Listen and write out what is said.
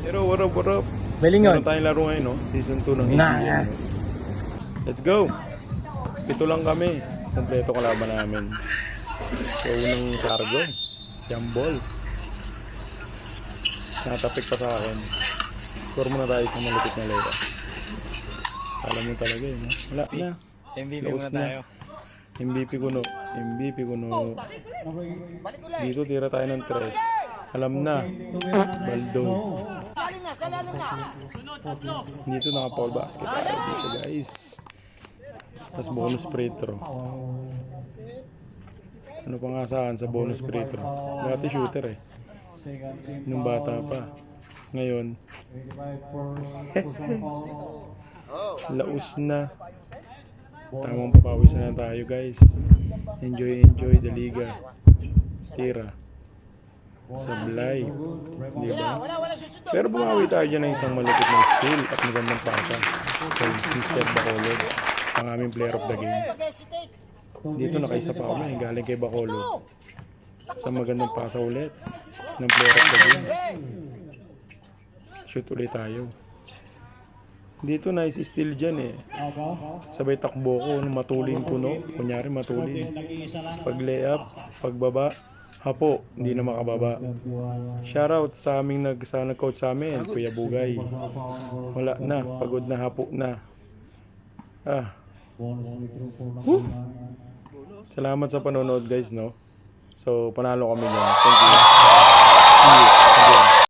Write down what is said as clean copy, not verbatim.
Pero what up, what up? Meron tayong laro ngayon, no? Season 2 ng ABM. Let's go! Pito lang kami. Kompleto kalaban namin. So, unang sargo. Jambol. Natapik pa sa akin. Score muna tayo sa malupit na lera. Alam mo talaga no? Wala na. MVP Laos muna na. tayo. MVP kuno. MVP kuno. Dito tira tayo ng 3. Alam na. Baldo. Dito naka-foul basket tayo dito guys. Tapos bonus free throw. Ano pa nga saan sa bonus free throw? Dati shooter eh. Nung bata pa. Ngayon. Laos na. Tamang papawis na tayo guys. Enjoy the liga. Tira. Sablay. Diba? Pero bumawi tayo dyan ng isang malupit na skill at magandang pasa. So, Mr. Bacolod, ang aming player of the game. Dito nakaisa pa kami, galing kay Bacolod. Sa magandang pasa ulit ng player of the game. Shoot ulit tayo. Dito nice steal dyan eh. Sabay takbo ko, matulin ko no. Kunyari matulin. Pag layup, pagbaba, hapo, hindi na makababa. Shoutout sa aming nag-coach sa amin, Kuya Bugay. Wala na, pagod na, hapo na. Salamat sa panonood guys no. So panalo kami dyan. Thank you. See you again.